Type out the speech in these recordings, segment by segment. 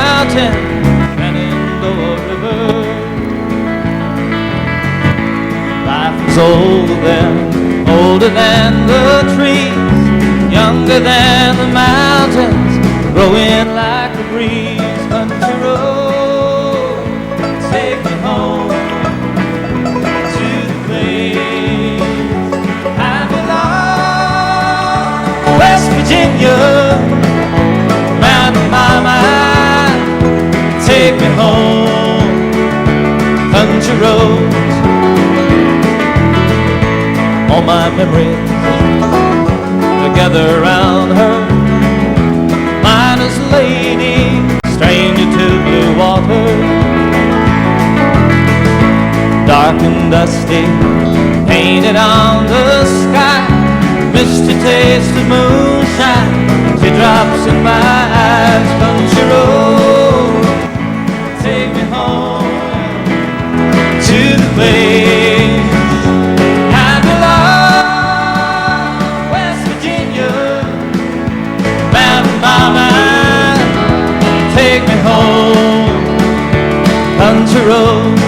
mountain, Shenandoah River. Life is older than the trees, younger than the mountains, growing like a breeze. Country road, take me home to the place I belong. West Virginia, Mountain Mama, take me home. Country roads, all my memories together around her. Miner's lady, stranger to blue water. Dark and dusty, painted on the sky. Misty taste of moonshine, teardrops in my eyes. Country road, take me home to the place I belong. West Virginia, Mountain Mama, take me home. Country road,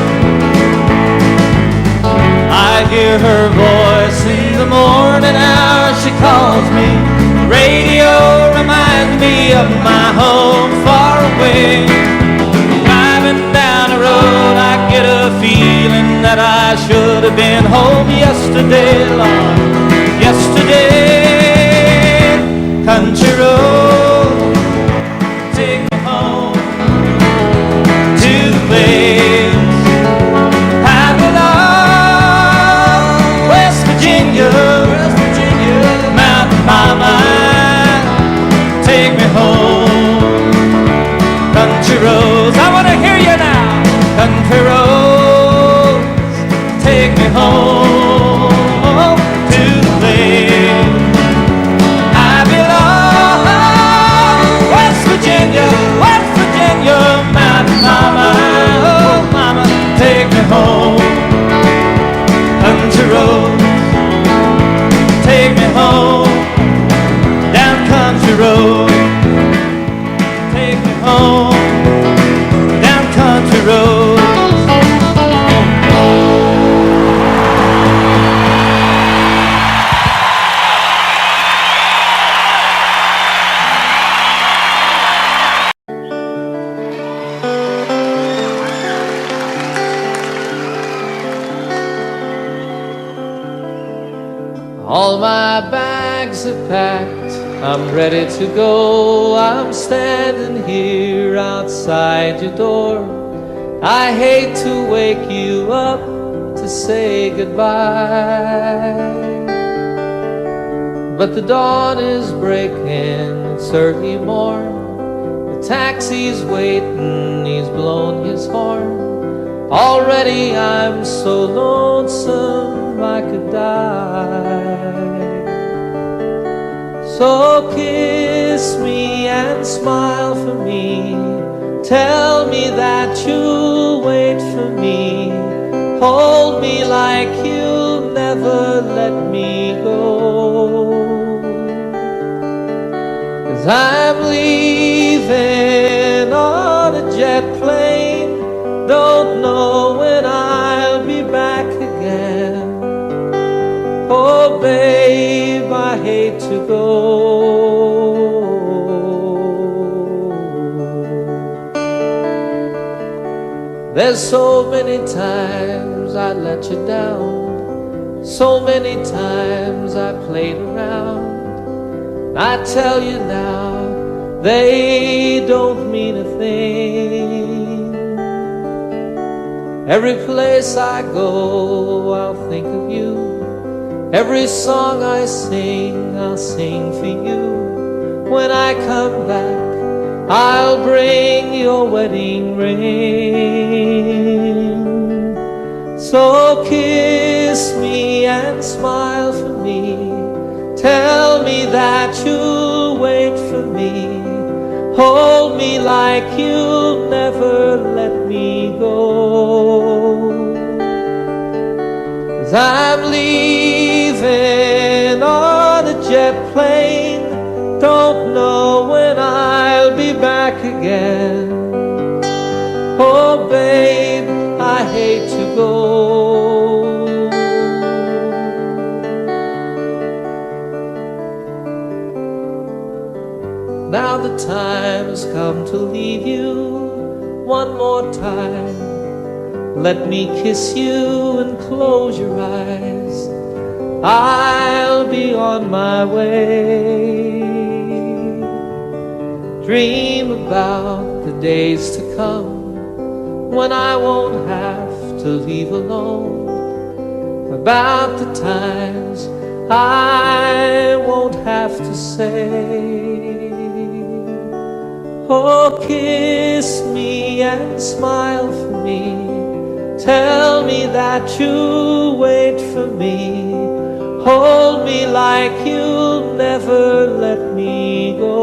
I hear her voice in the morning hour. She calls me. The radio reminds me of my home far away. Driving down the road, I get a feeling that I should have been home yesterday, Lord, yesterday. Country road, take me home to the place I belong. West Virginia, Mountain Mama, take me home. Country roads, I want to hear you now. Country roads, take me home to the place I belong. West Virginia, Mountain Mama, oh Mama, take me home. Country roads, take me home. Down country road, take me home. Down country road. All my bags are packed, I'm ready to go. I'm standing here outside your door. I hate to wake you up to say goodbye, but the dawn is breaking, it's early morn. The taxi's waiting, he's blown his horn. Already I'm so lonesome I could die. So kiss me and smile for me. Tell me that you'll wait for me. Hold me like you'll never let me go. 'Cause I'm leaving on a jet plane. Don't know when I'll be back again. Oh babe, I hate to go. There's so many times I let you down, so many times I played around. I tell you now, they don't mean a thing. Every place I go, I'll think of you. Every song I sing, I'll sing for you. When I come back, I'll bring your wedding ring. So kiss me and smile for me. Tell me that you'll wait for me. Hold me like you'll never let me go. 'Cause I'm leaving on a jet plane. Don't know when I'll be back again. Oh, babe, I hate to go. Now the time has come to leave you one more time. Let me kiss you and close your eyes. I'll be on my way. Dream about the days to come when I won't have to leave alone. About the times I won't have to say, oh, kiss me and smile for me. Tell me that you'll wait for me. Hold me like you'll never let me go.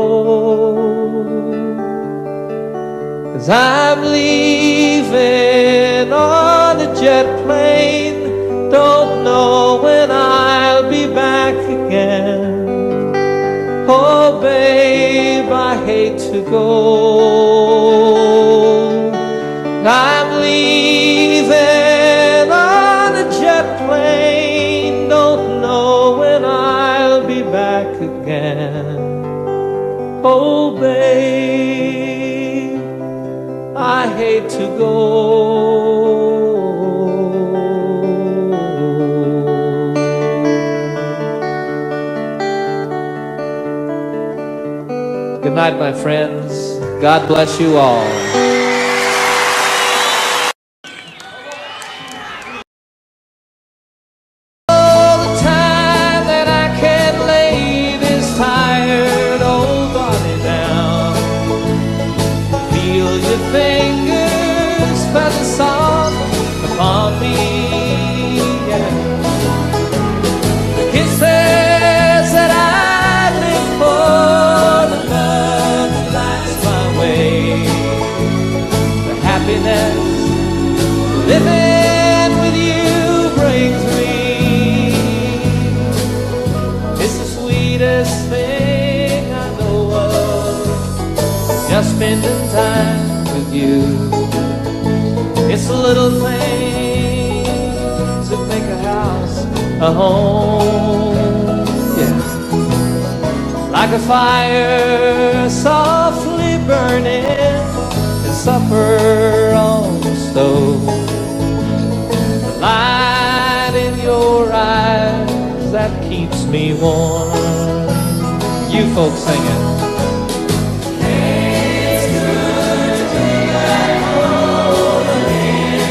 'Cause I'm leaving on a jet plane. Don't know when I'll be back again. Oh, babe, I hate to go. I'm leaving on a jet plane. Don't know when I'll be back again. Oh, babe, I hate to go. Good night, my friends. God bless you all. All the time that I can lay this tired old body down. Feel your fingers press the song upon me. Yeah. The kisses that I live for. Happiness living with you brings me. It's the sweetest thing I know of, just spending time with you. It's the little things that make a house a home. Yeah. Like a fire softly burning, supper on the stove, the light in your eyes that keeps me warm. You folks sing it. It's good to be back home again.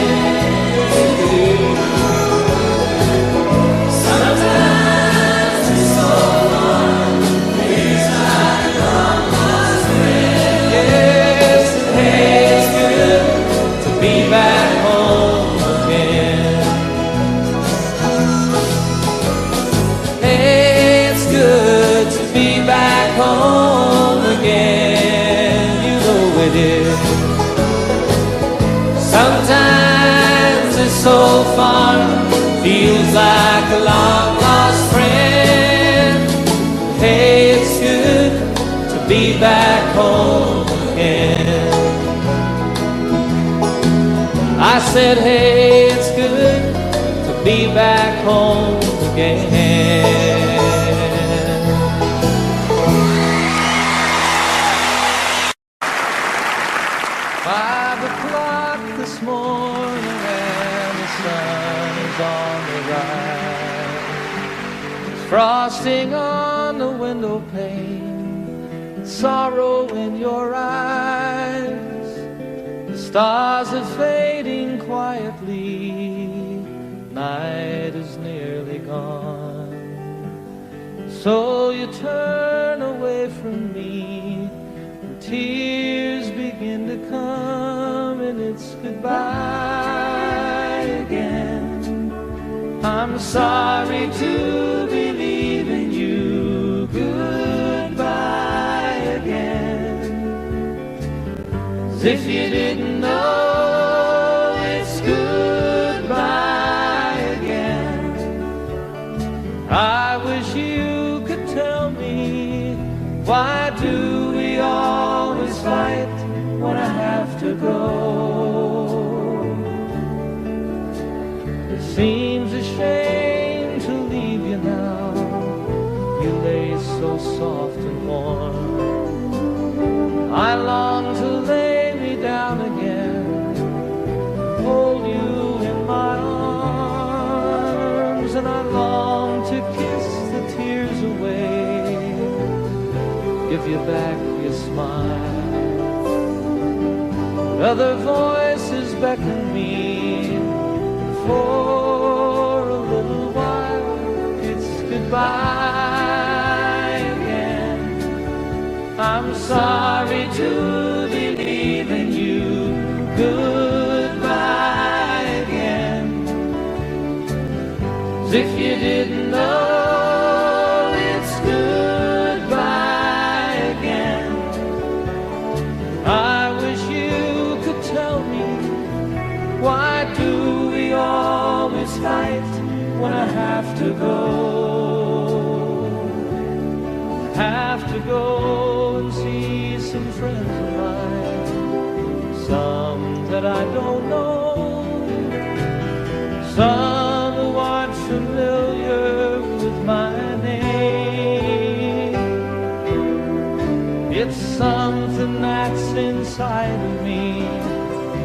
Sometimes it's so hard, it's like long lost friends. Yes, it's good to be back home again. Hey, it's good to be back home again. You know it is. Sometimes it's so far, feels like a long lost friend. Hey, it's good to be back home again. I said, hey, it's good to be back home again. 5 o'clock this morning and the sun is on the rise. There's frosting on the window pane, sorrow in your eyes. The stars are fading quietly, night is nearly gone. So you turn away from me, and tears begin to come, and it's goodbye again. I'm sorry to be leaving you, goodbye again. As if you didn't know, it's goodbye again. I wish you could tell me, why do we always fight when I have to go? so soft and warm. I long to lay me down again, hold you in my arms, and I long to kiss the tears away, give you back your smile. Other voices beckon me, for a little while it's goodbye again. I'm sorry to believe in you, goodbye again. As if you didn't know it's goodbye again. I wish you could tell me, why do we always fight when I have to go? I have to go and see some friends of mine, some that I don't know, some who aren't familiar with my name. It's something that's inside of me,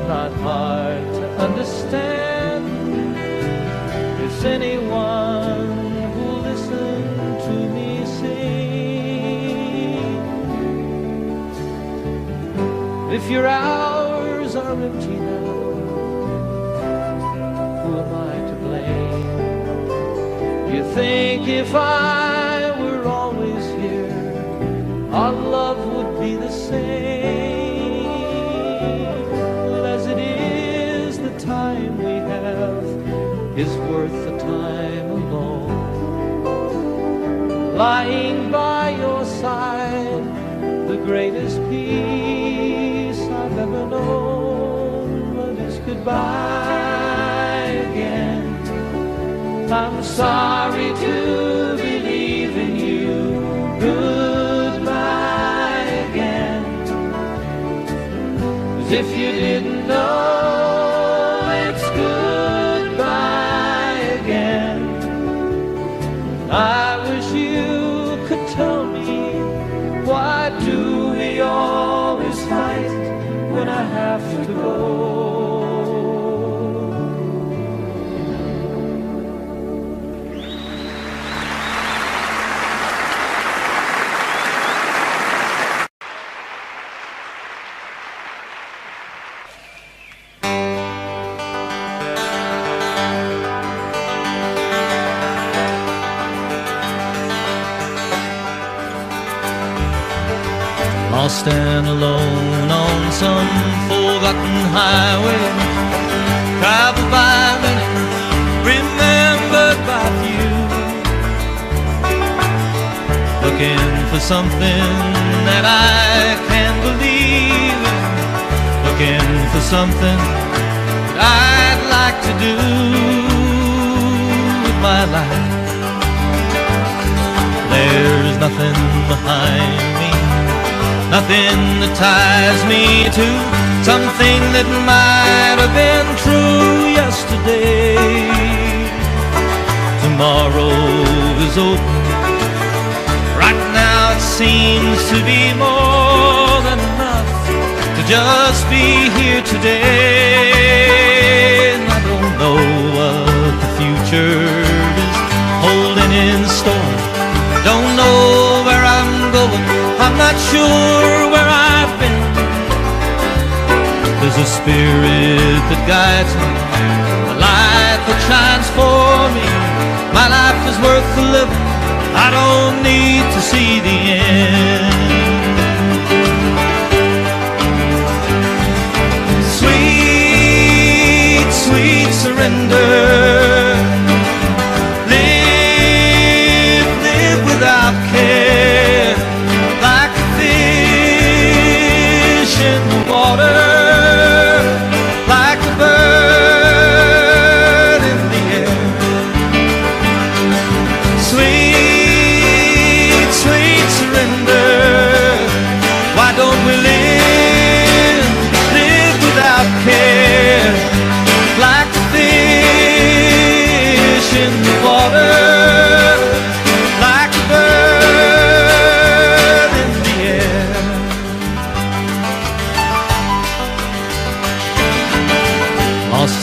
not hard to understand. It's anyone who'll listen to me sing. If your hours are empty now, who am I to blame? You think if I were always here, our love would be the same. Well, as it is, the time we have is worth the time alone. Lying by your side, the greatest peace I've ever known. But it's goodbye again. I'm sorry to believe in you, goodbye again. As if you didn't know it's goodbye again. I wish you could tell me, why do we always fight when I have to go? Lost and alone on some forgotten highway, traveled by many, remembered by few. Looking for something that I can believe in, looking for something that I'd like to do with my life. There's nothing behind me, nothing that ties me to something that might have been true yesterday. Tomorrow is open. Right now it seems to be more than enough to just be here today. And I don't know what the future is holding in store. Don't know where I'm going, I'm not sure where I've been. There's a spirit that guides me, a light that shines for me. My life is worth the living, I don't need to see the end. Sweet, sweet surrender. Without care, like a fish in the water, like a bird in the air. Sweet, sweet surrender.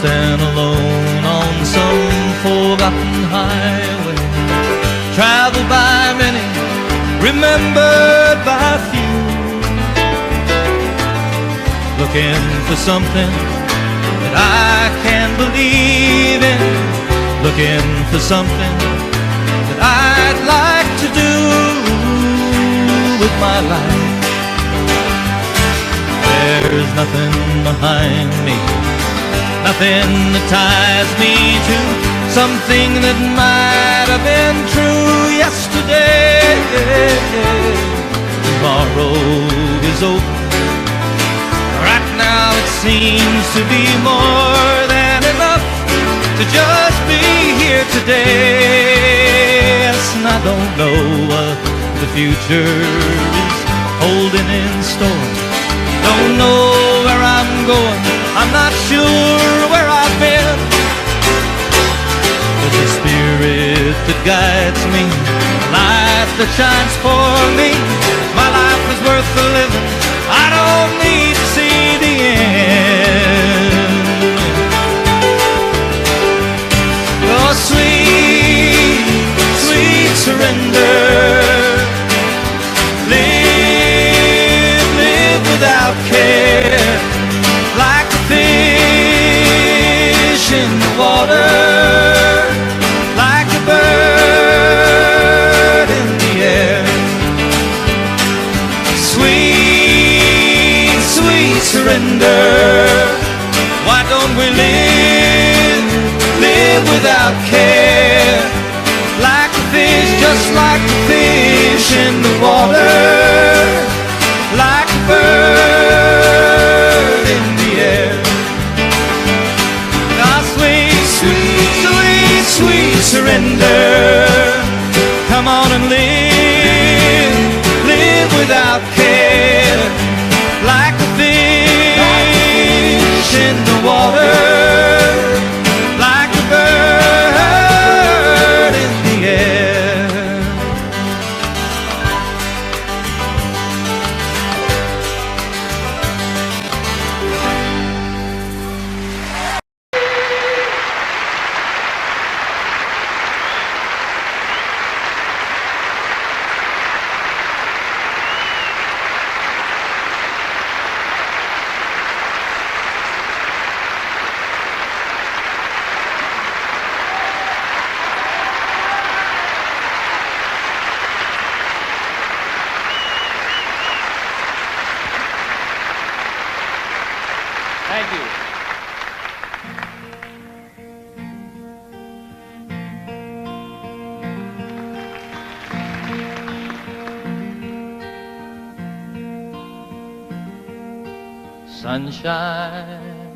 lost and alone on some forgotten highway, traveled by many, remembered by few, looking for something that I can believe in, looking for something that I'd like to do with my life. There's nothing behind me, nothing that ties me to something that might have been true yesterday. Tomorrow is open. Right now it seems to be more than enough to just be here today. Yes, and I don't know what the future is holding in store. Don't know where I'm going, I'm not sure where I've been. There's a spirit that guides me, a light that shines for me. My life is worth the living, I don't need to see the end. Oh, sweet, sweet surrender. Without care, like a fish in the water, like a bird in the air. Sweet, sweet surrender. Why don't we live without care, like a fish, just like a fish in the water, like a bird in the air. Now sweet, sweet, sweet, sweet surrender. Come on and live without care, like a fish in the water, like a bird in the air. Thank you. Sunshine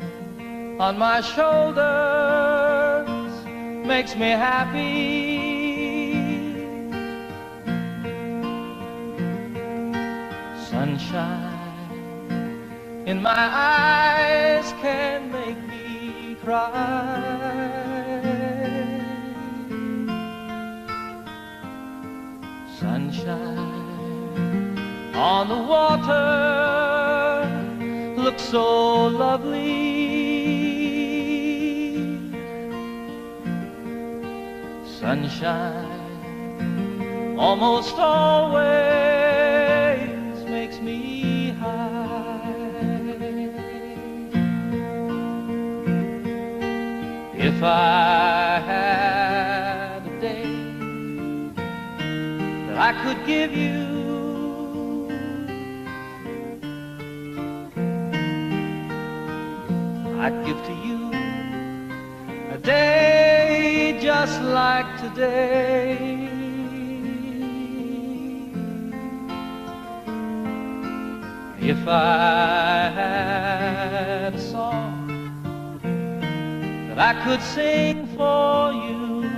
on my shoulders makes me happy. Sunshine in my eyes can make me cry. Sunshine on the water looks so lovely. Sunshine almost always makes me high. If I had a day that I could give you, I'd give to you a day just like today. If I had a song that I could sing for you,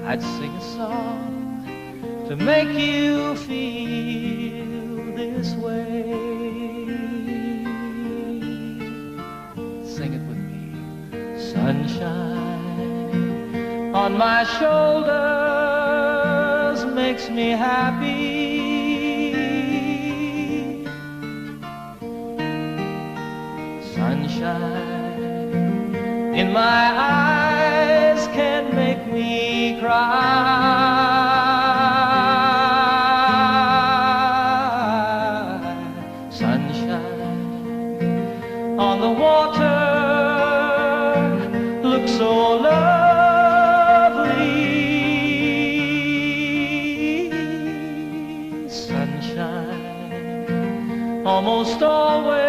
I'd sing a song to make you feel this way. Sing it with me. Sunshine on my shoulders makes me happy. sunshine in my eyes can make me cry. Sunshine on the water looks so lovely. Sunshine almost always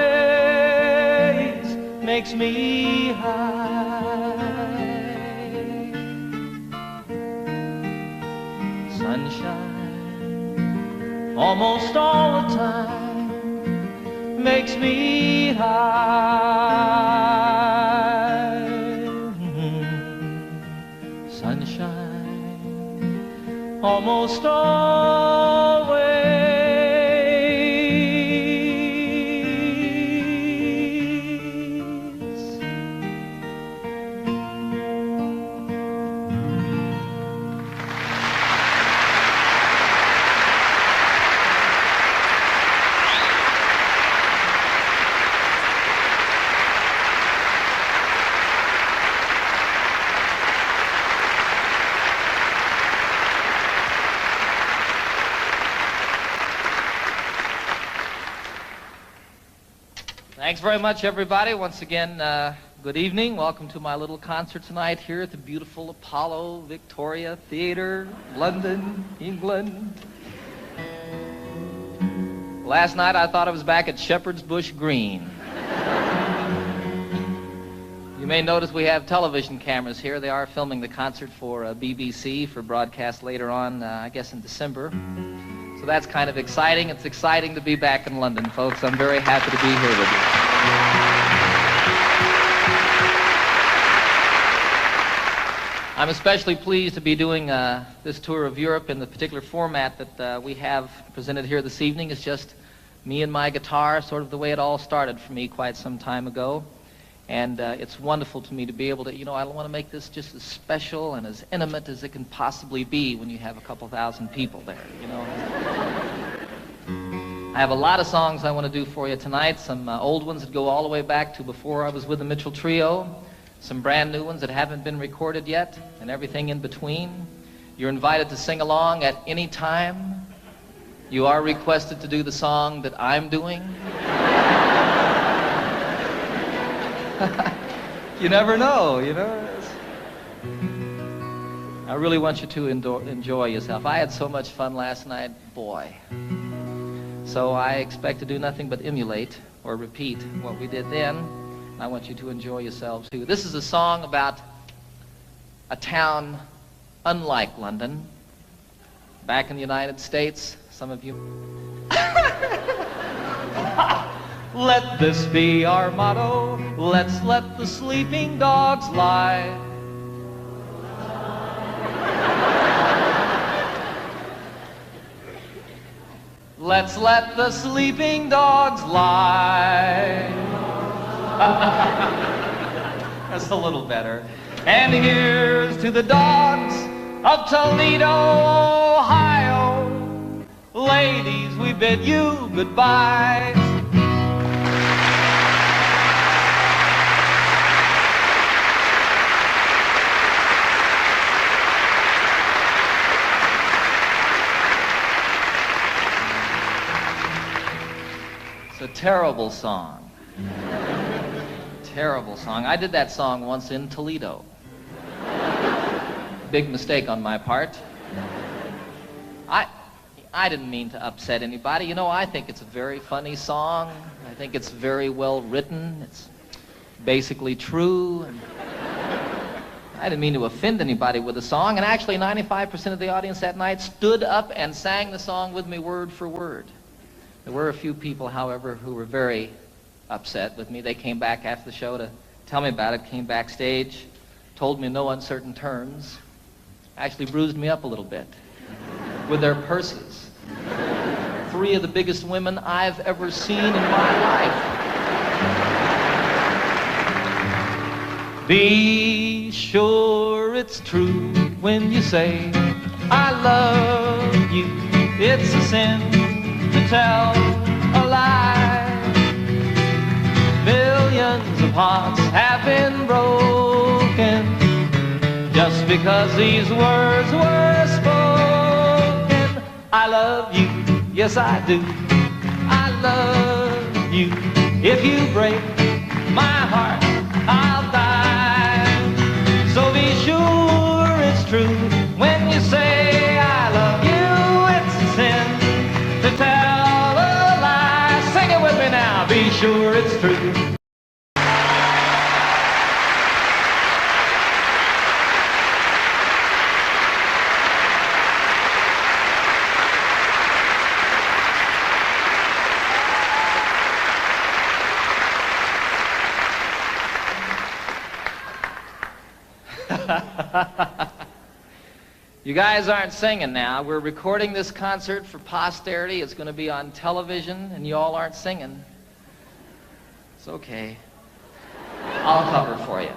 makes me high. Sunshine almost all the time makes me high. Sunshine almost always. Thanks very much, everybody. Once again, good evening. Welcome to my little concert tonight here at the beautiful Apollo Victoria Theatre, London, England. Last night I thought I was back at Shepherd's Bush Green. You may notice we have television cameras here. They are filming the concert for BBC for broadcast later on, I guess in December. So that's kind of exciting. It's exciting to be back in London, folks. I'm very happy to be here with you. I'm especially pleased to be doing this tour of Europe in the particular format that we have presented here this evening. It's just me and my guitar, sort of the way it all started for me quite some time ago. And it's wonderful to me to be able to, I want to make this just as special and as intimate as it can possibly be when you have a couple thousand people there, I have a lot of songs I want to do for you tonight, some old ones that go all the way back to before I was with the Mitchell Trio, some brand new ones that haven't been recorded yet, and everything in between. You're invited to sing along at any time. You are requested to do the song that I'm doing. You never know, I really want you to enjoy yourself. I had so much fun last night, boy. So I expect to do nothing but emulate or repeat what we did then. I want you to enjoy yourselves too. This is a song about a town unlike London. Back in the United States, some of you... Let this be our motto. Let's let the sleeping dogs lie. Let's let the sleeping dogs lie. That's a little better. And here's to the dogs of Toledo, Ohio. Ladies, we bid you goodbye. It's a terrible song. Terrible song. I did that song once in Toledo. Big mistake on my part. I didn't mean to upset anybody. I think it's a very funny song. I think it's very well written. It's basically true. And I didn't mean to offend anybody with the song. And actually, 95% of the audience that night stood up and sang the song with me word for word. There were a few people, however, who were very upset with me. They came back after the show to tell me about it, came backstage, told me in no uncertain terms, actually bruised me up a little bit with their purses. 3 of the biggest women I've ever seen in my life. Be sure it's true when you say, I love you. It's a sin to tell a lie. Millions upon because these words were spoken. I love you, yes I do. I love you. If you break my heart, I'll die. So be sure it's true when you say I love you. It's a sin to tell a lie. Sing it with me now. Be sure it's true. You guys aren't singing now. We're recording this concert for posterity. It's going to be on television, and you all aren't singing. It's okay. I'll cover for you.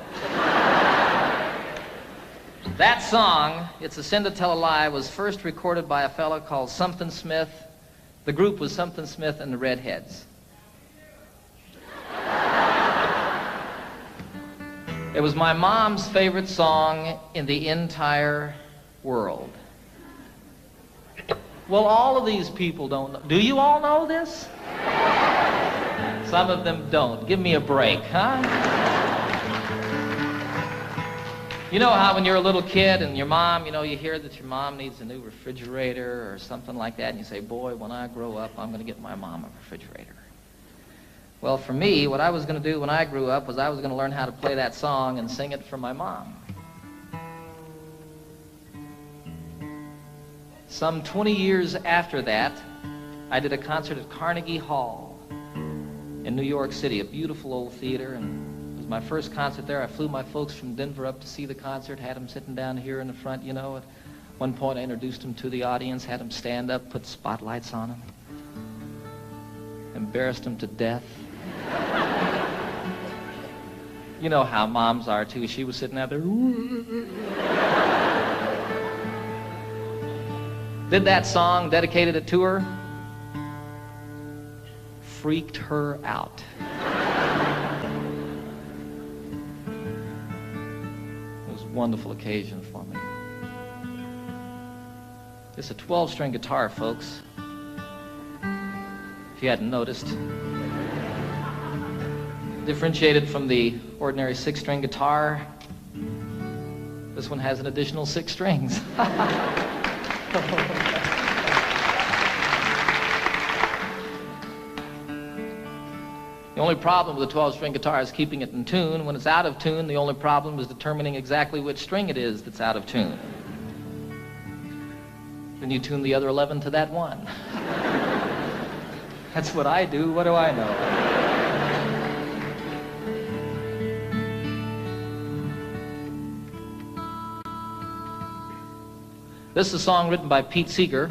That song, It's a Sin to Tell a Lie, was first recorded by a fellow called Something Smith. The group was Something Smith and the Redheads. It was my mom's favorite song in the entire world. Well, all of these people don't know. Do you all know this? Some of them don't. Give me a break, huh? You know how when you're a little kid and your mom, you hear that your mom needs a new refrigerator or something like that, and you say, boy, when I grow up, I'm going to get my mom a refrigerator. Well, for me, what I was going to do when I grew up was I was going to learn how to play that song and sing it for my mom. Some 20 years after that, I did a concert at Carnegie Hall in New York City, a beautiful old theater, and it was my first concert there. I flew my folks from Denver up to see the concert, had them sitting down here in the front, At one point, I introduced them to the audience, had them stand up, put spotlights on them, embarrassed them to death. You know how moms are, too. She was sitting out there. Did that song, dedicated it to her. Freaked her out. It was a wonderful occasion for me. It's a 12-string guitar, folks. If you hadn't noticed. Differentiated from the ordinary 6-string guitar, this one has an additional 6 strings. The only problem with a 12-string guitar is keeping it in tune. When it's out of tune, the only problem is determining exactly which string it is that's out of tune. Then you tune the other 11 to that one. That's what I do. What do I know? This is a song written by Pete Seeger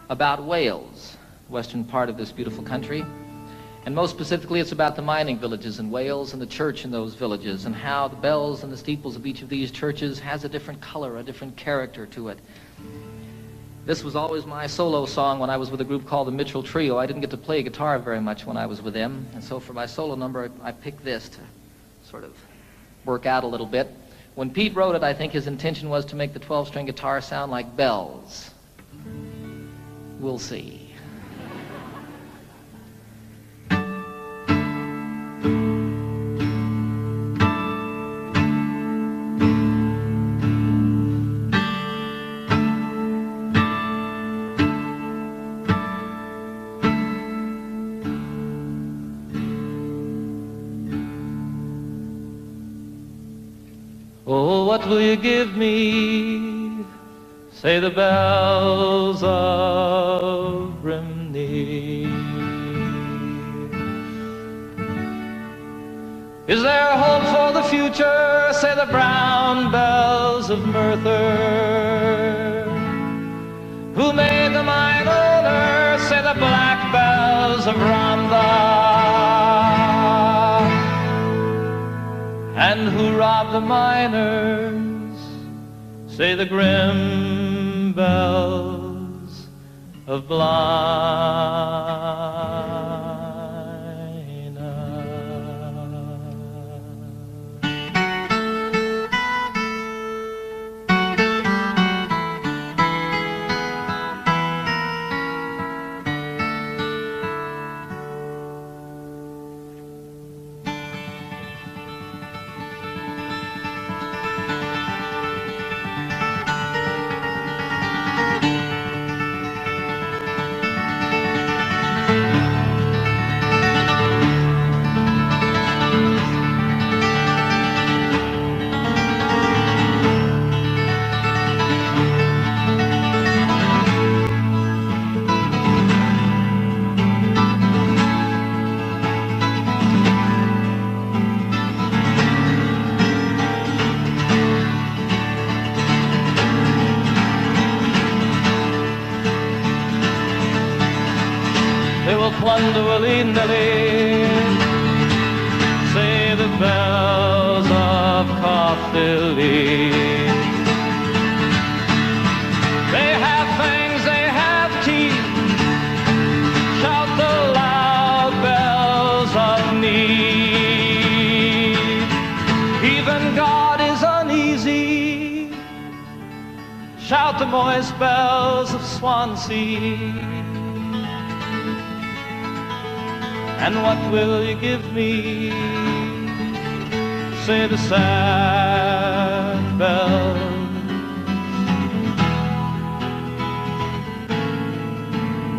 about Wales, the western part of this beautiful country. And most specifically, it's about the mining villages in Wales and the church in those villages and how the bells and the steeples of each of these churches has a different color, a different character to it. This was always my solo song when I was with a group called the Mitchell Trio. I didn't get to play guitar very much when I was with them, and so for my solo number, I picked this to sort of work out a little bit. When Pete wrote it, I think his intention was to make the 12-string guitar sound like bells. We'll see. Oh, what will you give me? Say the bells of Brimney. Is there a hope for the future? Say the brown bells of Merthyr. Who made the mine owner? Say the black bells of Rhondda. And who robbed the miners? Say the grim bells of Blaina. quando willy-nilly, say the bells of Caerphilly. They have fangs, they have teeth, shout the loud bells of need. Even God is uneasy, shout the moist bells of Swansea. And what will you give me? Say the sad bells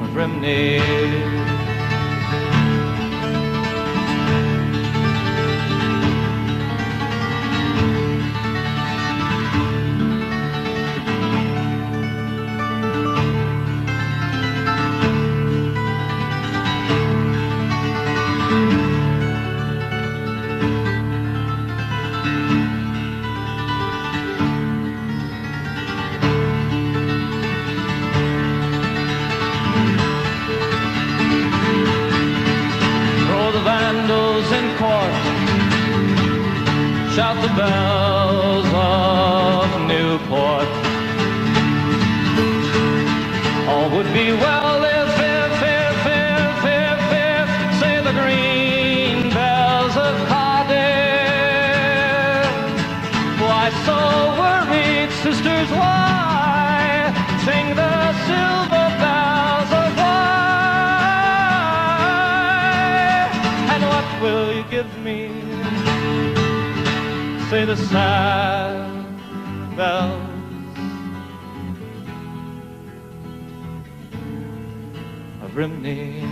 of Rimney. Shout the bells of Newport. All would be well if, say the green bells of Cardiff. Why so worried, sisters, why sing the silver bells of Rye? And what will you give me? Say the sad bells of Rimney.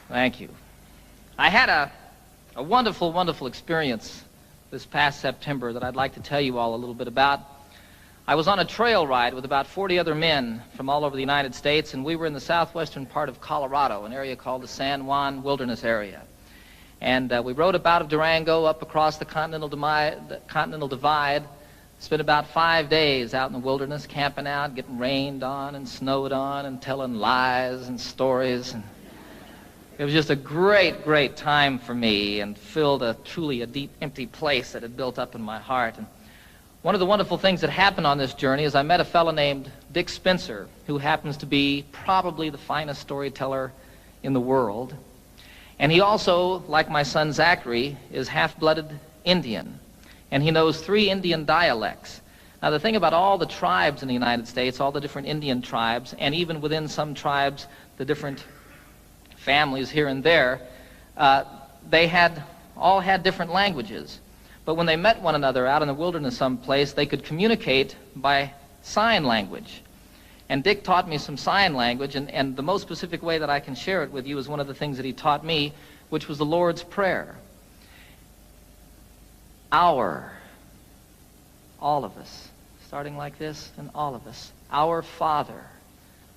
Thank you. I had a wonderful, wonderful experience this past September that I'd like to tell you all a little bit about. I was on a trail ride with about 40 other men from all over the United States, and we were in the southwestern part of Colorado, an area called the San Juan Wilderness Area. And we rode up out of Durango up across the Continental Divide, spent about 5 days out in the wilderness, camping out, getting rained on and snowed on and telling lies and stories. And it was just a great, great time for me and filled truly a deep, empty place that had built up in my heart. And one of the wonderful things that happened on this journey is I met a fellow named Dick Spencer, who happens to be probably the finest storyteller in the world. And he also, like my son Zachary, is half-blooded Indian. And he knows 3 Indian dialects. Now, the thing about all the tribes in the United States, all the different Indian tribes, and even within some tribes, the different families here and there, they all had different languages. But when they met one another out in the wilderness someplace, they could communicate by sign language. And Dick taught me some sign language, and the most specific way that I can share it with you is one of the things that he taught me, which was the Lord's Prayer. Our all of us, starting like this, and all of us. Our Father,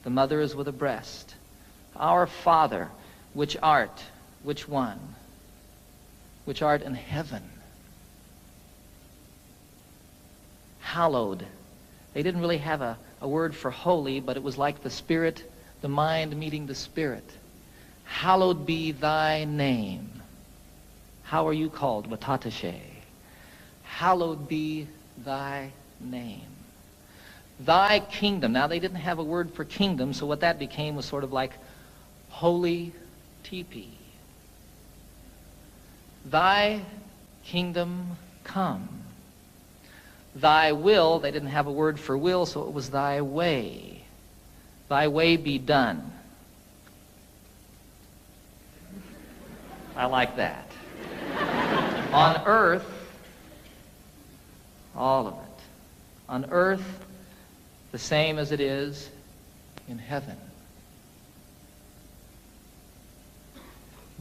the mother is with a breast. Our Father, which art, which one? Which art in heaven. Hallowed. They didn't really have a word for holy, but it was like the Spirit, the mind meeting the Spirit. Hallowed be thy name. How are you called? Watatashe. Hallowed be thy name. Thy kingdom. Now, they didn't have a word for kingdom, so what that became was sort of like holy teepee. Thy kingdom come. Thy will, they didn't have a word for will, so it was thy way. Thy way be done. I like that. On earth, all of it. On earth, the same as it is in heaven.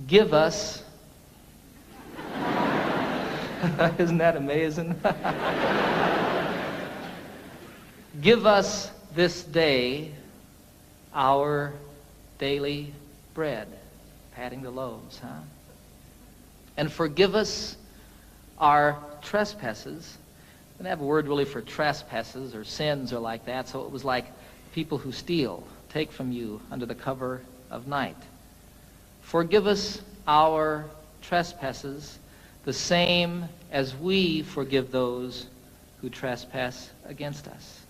Give us, isn't that amazing? Give us this day our daily bread. Patting the loaves, huh? And forgive us our trespasses. They didn't have a word really for trespasses or sins or like that, so it was like people who steal, take from you under the cover of night. Forgive us our trespasses, the same as we forgive those who trespass against us.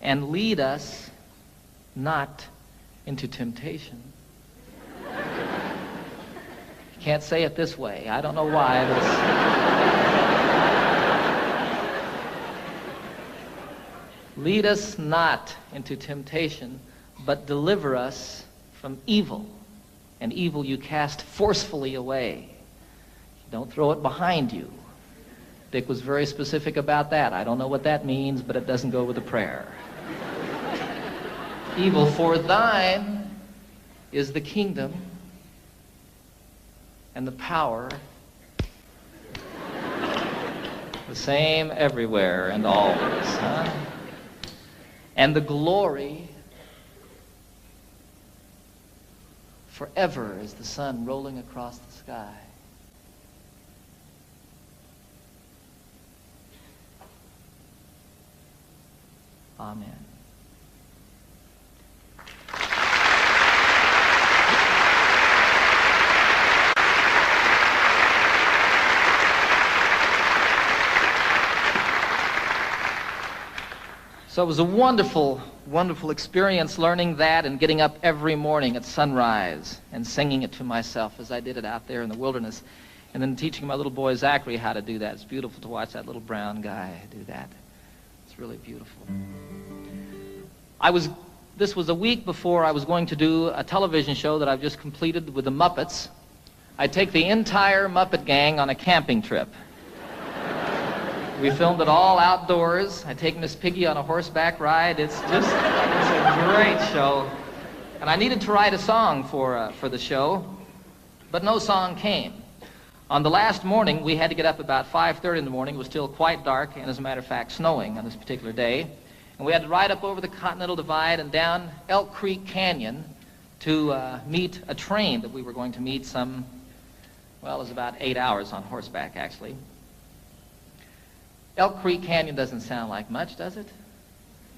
And lead us not into temptation. You can't say it this way. I don't know why. Lead us not into temptation, but deliver us from evil. And evil you cast forcefully away. Don't throw it behind you. Dick was very specific about that. I don't know what that means, but it doesn't go with the prayer. Evil, for thine is the kingdom and the power, the same everywhere and always, huh? And the glory forever as the sun rolling across the sky. Amen. So it was a wonderful, wonderful experience learning that and getting up every morning at sunrise and singing it to myself as I did it out there in the wilderness, and then teaching my little boy Zachary how to do that. It's beautiful to watch that little brown guy do that. It's really beautiful. This was a week before I was going to do a television show that I've just completed with the Muppets. I'd take the entire Muppet gang on a camping trip. We filmed it all outdoors. I take Miss Piggy on a horseback ride. It's a great show. And I needed to write a song for the show, but no song came. On the last morning, we had to get up about 5:30 in the morning. It was still quite dark, and as a matter of fact, snowing on this particular day. And we had to ride up over the Continental Divide and down Elk Creek Canyon to meet a train that we were going to meet it was about 8 hours on horseback, actually. Elk Creek Canyon doesn't sound like much, does it?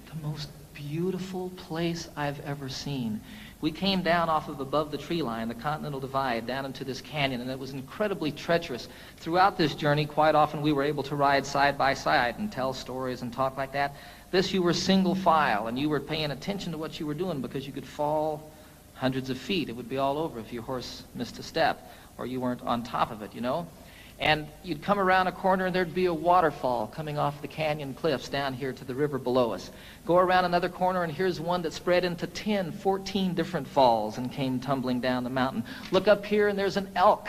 The most beautiful place I've ever seen. We came down off of above the tree line, the Continental Divide, down into this canyon, and it was incredibly treacherous. Throughout this journey, quite often we were able to ride side by side and tell stories and talk like that. This, you were single file, and you were paying attention to what you were doing because you could fall hundreds of feet. It would be all over if your horse missed a step or you weren't on top of it, you know. And you'd come around a corner and there'd be a waterfall coming off the canyon cliffs down here to the river below us. Go around another corner and here's one that spread into 10, 14 different falls and came tumbling down the mountain. Look up here and there's an elk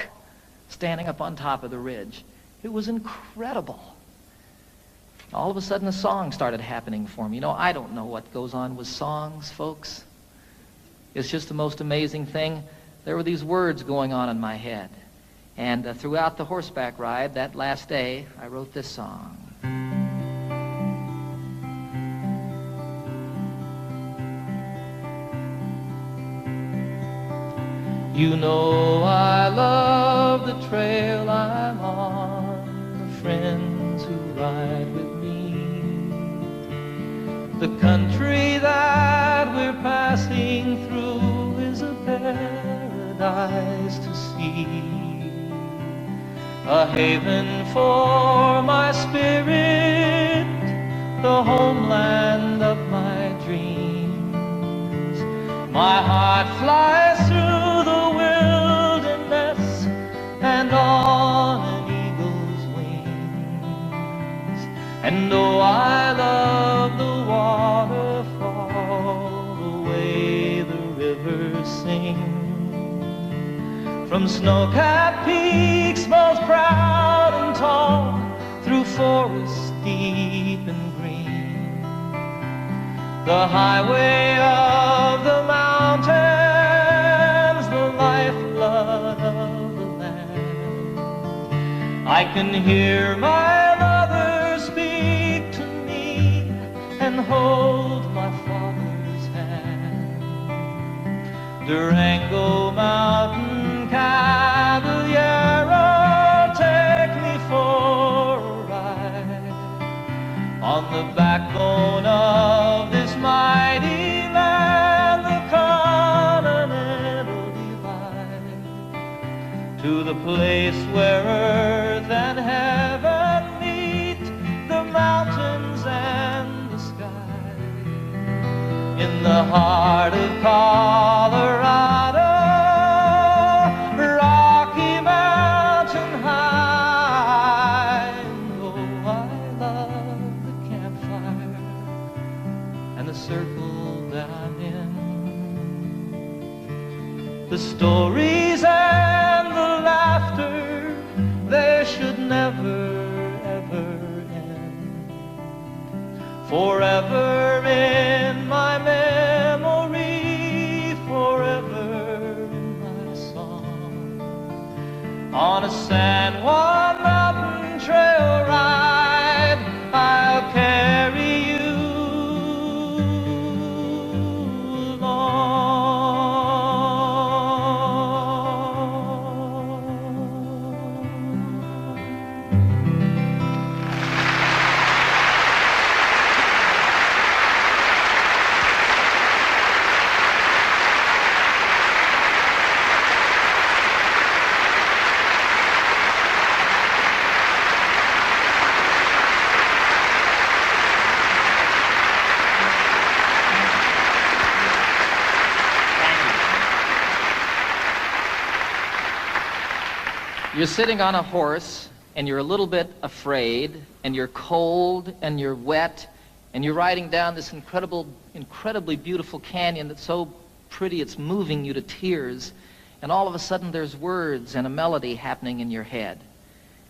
standing up on top of the ridge. It was incredible. All of a sudden a song started happening for me. You know, I don't know what goes on with songs, folks. It's just the most amazing thing. There were these words going on in my head. And throughout the horseback ride, that last day, I wrote this song. You know I love the trail I'm on, the friends who ride with me, the country that we're passing through is a paradise to see, a haven for my spirit, the homeland of my dreams. My heart flies through the wilderness and on an eagle's wings. And though I love the waterfall, the way the rivers sing, from snow-capped peaks most proud and tall, through forests deep and green, the highway of the mountains, the lifeblood of the land. I can hear my mother speak to me and hold my father's hand. Durango Mountain Caballero, take me for a ride on the backbone of this mighty land, the Continental Divide, to the place where earth and heaven meet, the mountains and the sky, in the heart of Colorado, Rocky Mountain High. And oh, I love the campfire and the circle that I'm in, the stories and the laughter, they should never, ever end. Forever in my memory, forever in my song. On a San Juan mountain trail ride, I'll carry you along. You're sitting on a horse, and you're a little bit afraid, and you're cold, and you're wet, and you're riding down this incredibly beautiful canyon that's so pretty it's moving you to tears, and all of a sudden there's words and a melody happening in your head.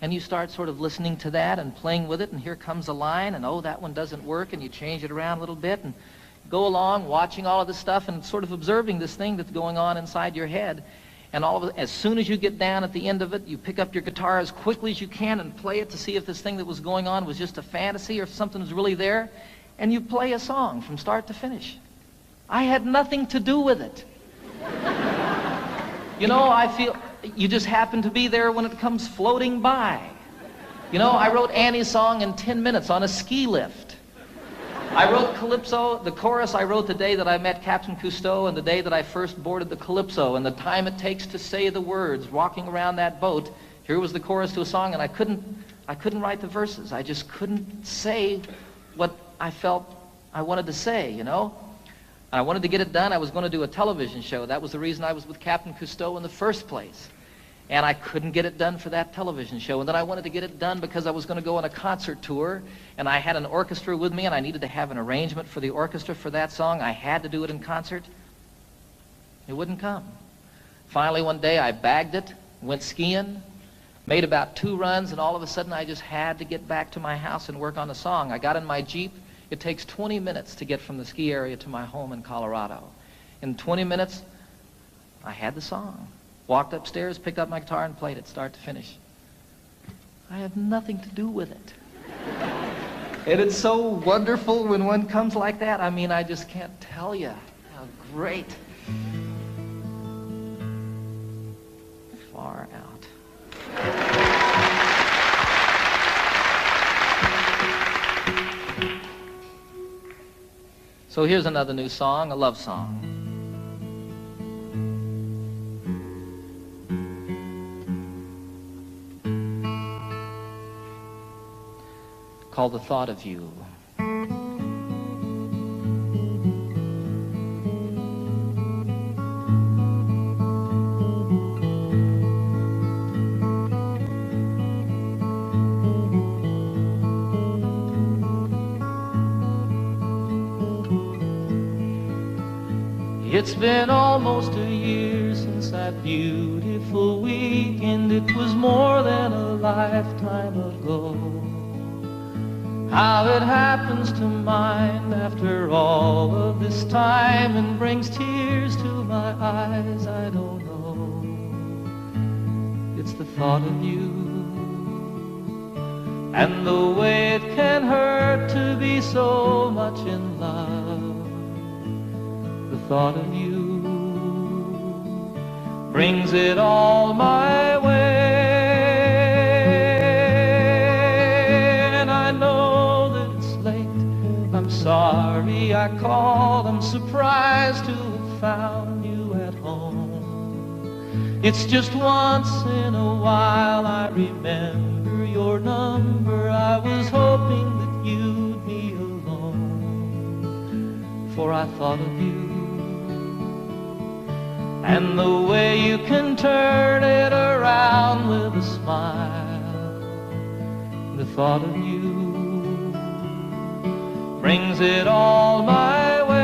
And you start sort of listening to that and playing with it, and here comes a line, and oh, that one doesn't work, and you change it around a little bit, and go along watching all of this stuff and sort of observing this thing that's going on inside your head. And all of it, as soon as you get down at the end of it, you pick up your guitar as quickly as you can and play it to see if this thing that was going on was just a fantasy or if something was really there. And you play a song from start to finish. I had nothing to do with it. You know, I feel you just happen to be there when it comes floating by. You know, I wrote Annie's song in 10 minutes on a ski lift. I wrote Calypso, the chorus I wrote the day that I met Captain Cousteau and the day that I first boarded the Calypso, and the time it takes to say the words walking around that boat. Here was the chorus to a song, and I couldn't write the verses. I just couldn't say what I felt I wanted to say, you know. I wanted to get it done. I was going to do a television show. That was the reason I was with Captain Cousteau in the first place. And I couldn't get it done for that television show. And then I wanted to get it done because I was going to go on a concert tour, and I had an orchestra with me, and I needed to have an arrangement for the orchestra for that song. I had to do it in concert. It wouldn't come. Finally, one day, I bagged it, went skiing, made about 2 runs, and all of a sudden, I just had to get back to my house and work on the song. I got in my Jeep. It takes 20 minutes to get from the ski area to my home in Colorado. In 20 minutes, I had the song. Walked upstairs, picked up my guitar, and played it start to finish. I have nothing to do with it. And it's so wonderful when one comes like that. I mean, I just can't tell you how great. Far out. So here's another new song, a love song. Called The Thought of You. It's been almost a year since that beautiful weekend. It was more than a lifetime ago. How it happens to mind after all of this time and brings tears to my eyes, I don't know. It's the thought of you and the way it can hurt to be so much in love. The thought of you brings it all my way. I'm sorry I called, I'm surprised to have found you at home. It's just once in a while I remember your number. I was hoping that you'd be alone, for I thought of you and the way you can turn it around with a smile. The thought of you brings it all my way.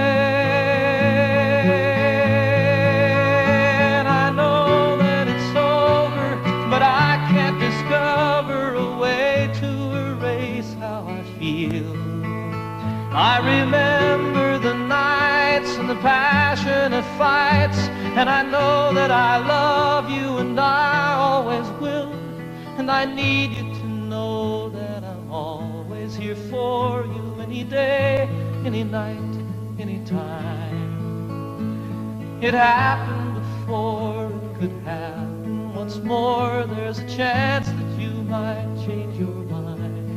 And I know that it's over, but I can't discover a way to erase how I feel. I remember the nights and the passionate fights, and I know that I love you and I always will. And I need you to know that I'm always here for you. Any day, any night, any time. It happened before, it could happen once more. There's a chance that you might change your mind.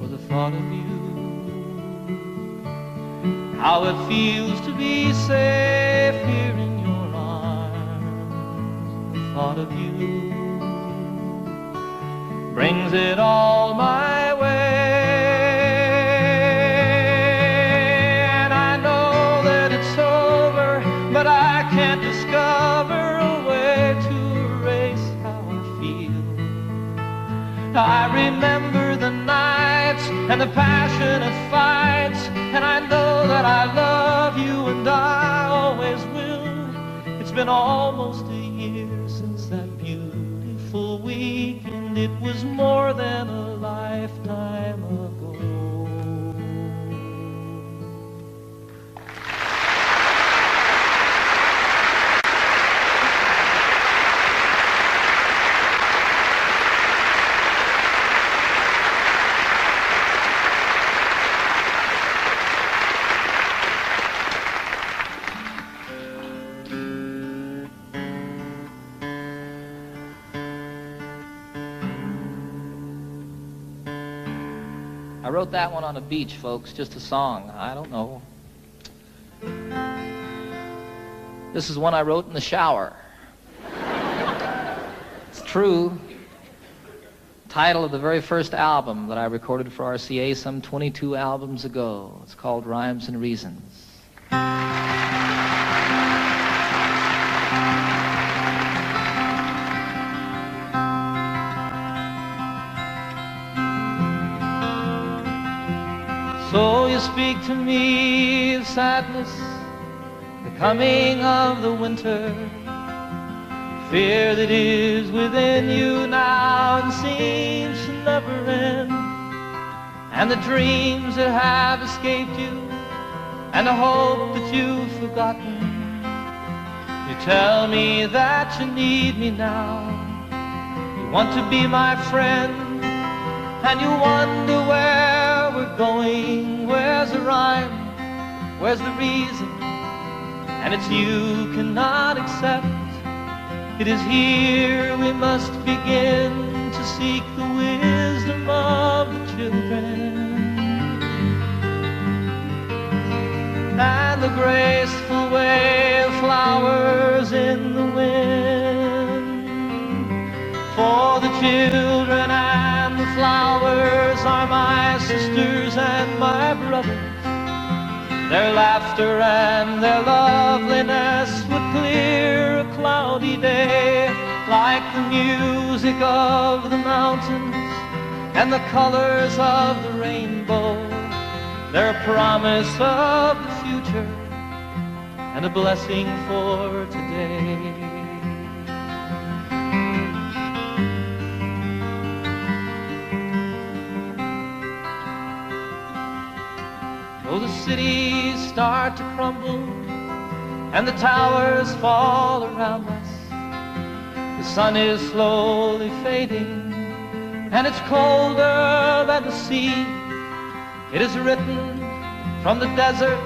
For the thought of you, how it feels to be safe here in your arms. The thought of you brings it all my way. But I can't discover a way to erase how I feel. I remember the nights and the passionate fights, and I know that I love you and I always will. It's been almost a year since that beautiful weekend. It was more than a lifetime ago. I wrote that one on a beach, folks, just a song. I don't know. This is one I wrote in the shower. It's true. Title of the very first album that I recorded for RCA some 22 albums ago. It's called Rhymes and Reasons. So you speak to me of sadness, the coming of the winter, fear that is within you now and seems to never end, and the dreams that have escaped you, and the hope that you've forgotten. You tell me that you need me now. You want to be my friend, and you wonder where we're going. Where's the rhyme? Where's the reason? And it's you cannot accept. It is here we must begin to seek the wisdom of the children, and the graceful way of flowers in the wind. For the children and the flowers are my sisters and my brothers. Their laughter and their loveliness would clear a cloudy day, like the music of the mountains and the colors of the rainbow. They're a promise of the future and a blessing for today. Though the cities start to crumble and the towers fall around us, the sun is slowly fading and it's colder than the sea. It is written, from the desert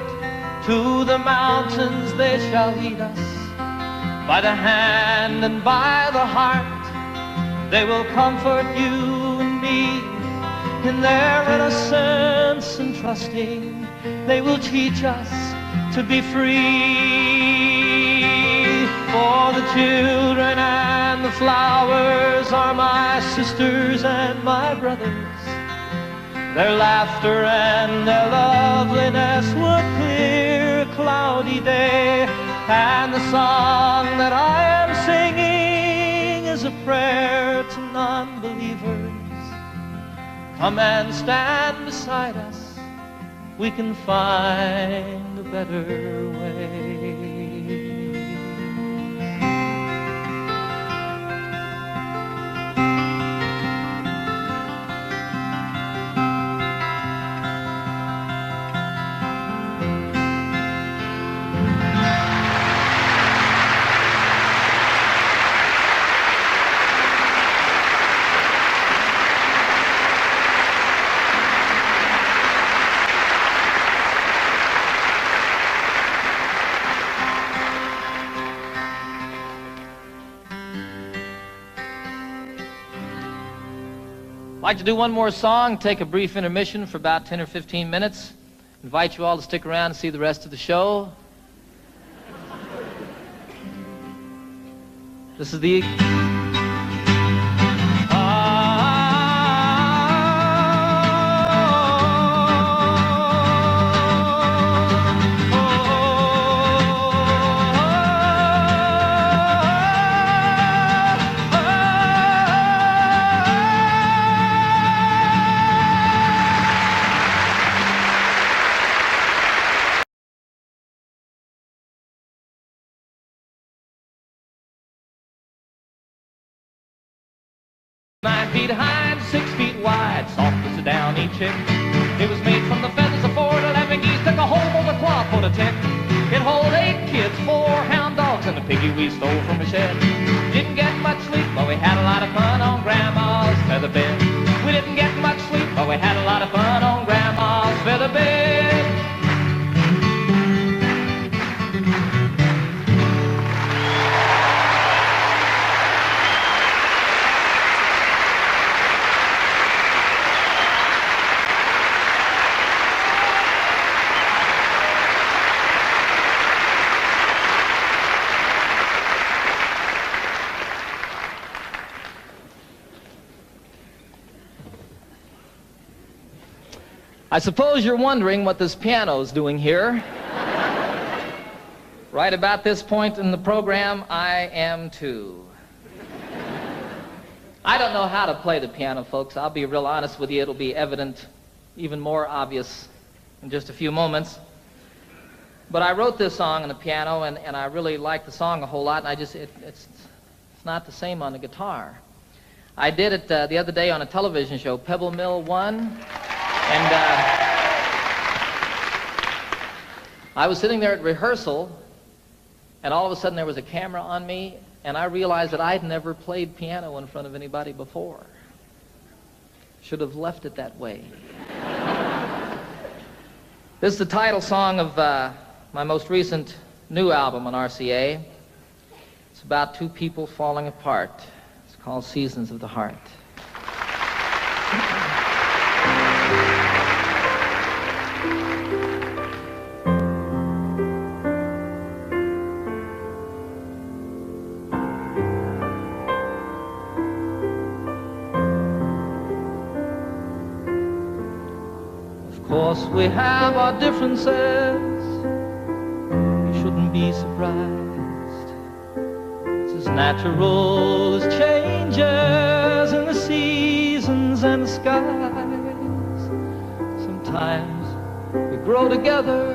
to the mountains they shall lead us. By the hand and by the heart they will comfort you and me. In their innocence and trusting, they will teach us to be free. For the children and the flowers are my sisters and my brothers. Their laughter and their loveliness would clear a cloudy day. And the song that I am singing is a prayer to non-believers. Come and stand beside us, we can find a better way. I'd like to do one more song, take a brief intermission for about 10 or 15 minutes. Invite you all to stick around and see the rest of the show. This is the... high and 6 feet wide, soft as a downy chick. It was made from the feathers of 4 to 11 geese, took a whole bowl of cloth for the tent. It hold 8 kids, 4 hound dogs, and a piggy we stole from a shed. Didn't get much sleep, but we had a lot of fun on Grandma's feather bed. We didn't get much sleep, but we had a lot of fun on Grandma's feather bed. I suppose you're wondering what this piano's doing here. Right about this point in the program, I am too. I don't know how to play the piano, folks. I'll be real honest with you. It'll be evident, even more obvious in just a few moments. But I wrote this song on the piano, and I really like the song a whole lot, and it's not the same on the guitar. I did it the other day on a television show, Pebble Mill 1. And I was sitting there at rehearsal, And all of a sudden there was a camera on me, and I realized that I'd never played piano in front of anybody before. Should have left it that way. This is the title song of my most recent new album on RCA. It's about two people falling apart. It's called Seasons of the Heart. Of course we have our differences. You shouldn't be surprised. It's as natural as changes in the seasons and the skies. Sometimes we grow together,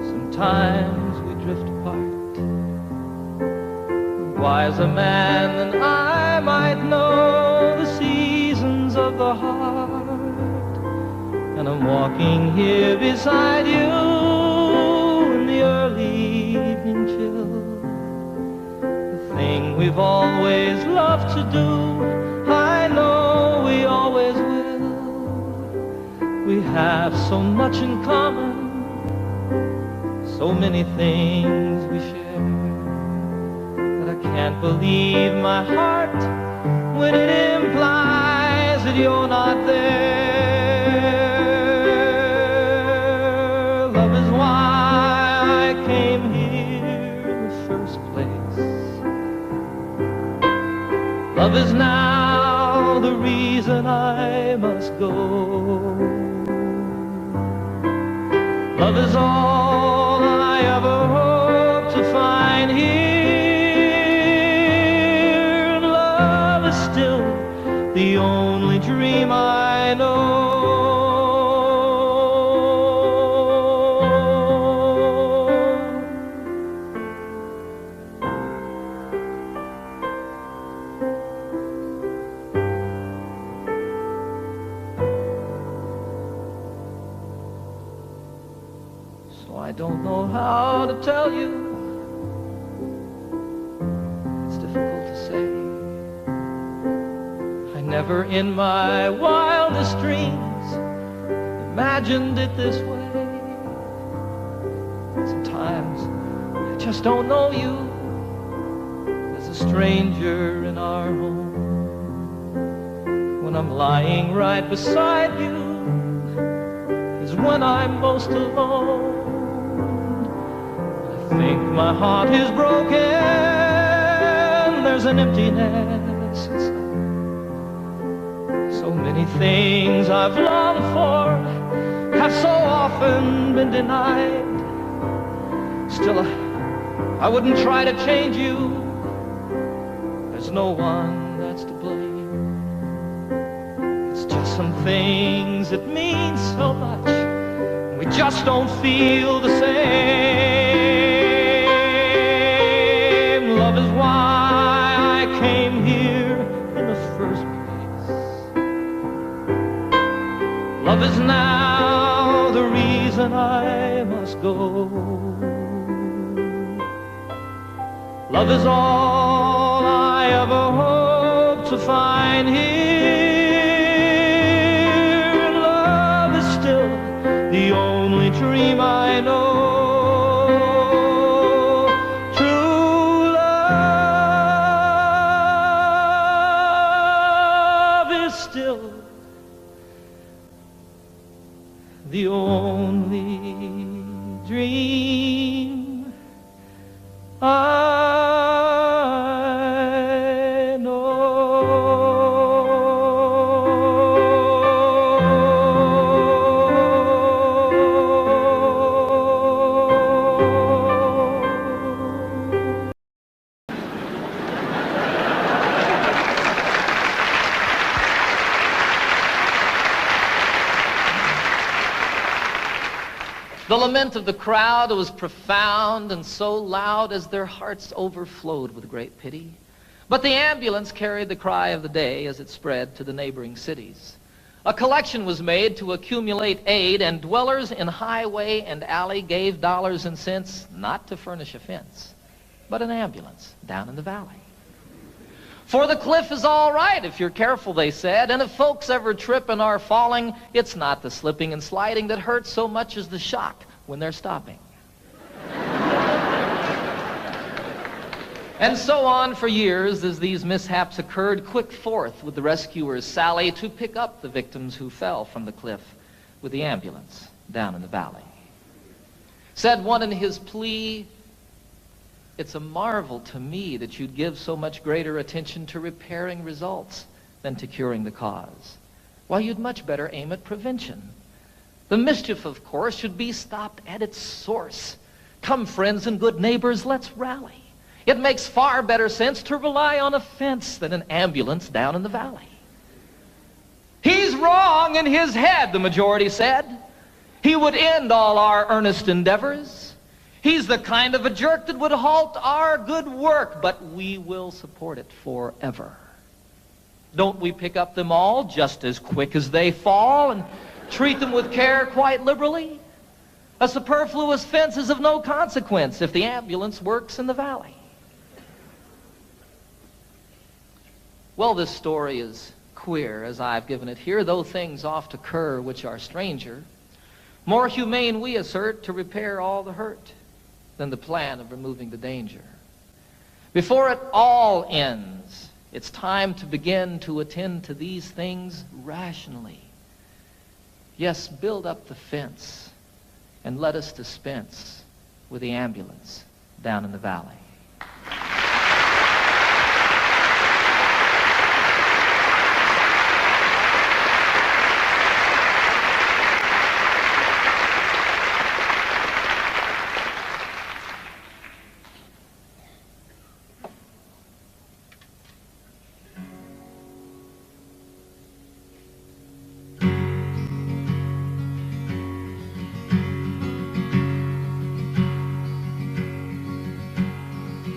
sometimes we drift apart. A wiser man than I might know the seasons of the heart. And I'm walking here beside you in the early evening chill. The thing we've always loved to do, I know we always will. We have so much in common, so many things we share, that I can't believe my heart when it implies that you're not there. Love is why I came here in the first place. Love is now the reason I must go. Love is all I ever hope to find here. Love is still the only dream I know. So I don't know how to tell you. It's difficult to say. I never in my wildest dreams imagined it this way. Sometimes I just don't know you as a stranger in our home. When I'm lying right beside you is when I'm most alone. I think my heart is broken. There's an emptiness inside. So many things I've longed for have so often been denied. Still, I wouldn't try to change you. There's no one that's to blame. It's just some things that mean so much, and we just don't feel the same. Love is why I came here in the first place. Love is now the reason I must go. Love is all I ever hope to find here. Love is still the only dream I know. True love is still the only dream I The lament of the crowd was profound and so loud as their hearts overflowed with great pity. But the ambulance carried the cry of the day as it spread to the neighboring cities. A collection was made to accumulate aid, and dwellers in highway and alley gave dollars and cents not to furnish a fence, but an ambulance down in the valley. For the cliff is all right if you're careful, they said, and if folks ever trip and are falling, it's not the slipping and sliding that hurts so much as the shock when they're stopping. And so on for years as these mishaps occurred, quick forth with the rescuers Sally to pick up the victims who fell from the cliff with the ambulance down in the valley. Said one in his plea, "It's a marvel to me that you'd give so much greater attention to repairing results than to curing the cause. Why, you'd much better aim at prevention. The mischief, of course, should be stopped at its source. Come, friends and good neighbors, let's rally. It makes far better sense to rely on a fence than an ambulance down in the valley." He's wrong in his head, the majority said. He would end all our earnest endeavors. He's the kind of a jerk that would halt our good work, but we will support it forever. Don't we pick up them all just as quick as they fall and treat them with care quite liberally? A superfluous fence is of no consequence if the ambulance works in the valley. Well, this story is queer as I've given it here, though things oft occur which are stranger. More humane, we assert, to repair all the hurt than the plan of removing the danger. Before it all ends, it's time to begin to attend to these things rationally. Yes, build up the fence and let us dispense with the ambulance down in the valley.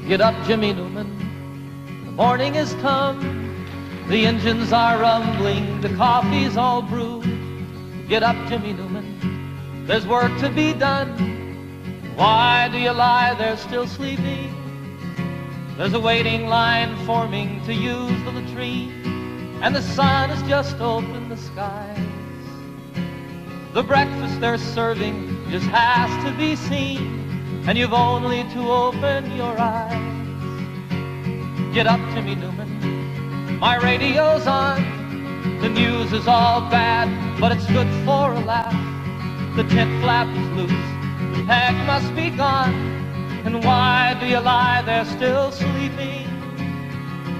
Get up, Jimmy Newman, the morning has come. The engines are rumbling, the coffee's all brewed. Get up, Jimmy Newman, there's work to be done. Why do you lie there still sleeping? There's a waiting line forming to use the latrine, and the sun has just opened the skies. The breakfast they're serving just has to be seen, and you've only to open your eyes. Get up, Jimmy Newman, my radio's on. The news is all bad, but it's good for a laugh. The tent flap is loose, the peg must be gone. And why do you lie there still sleeping?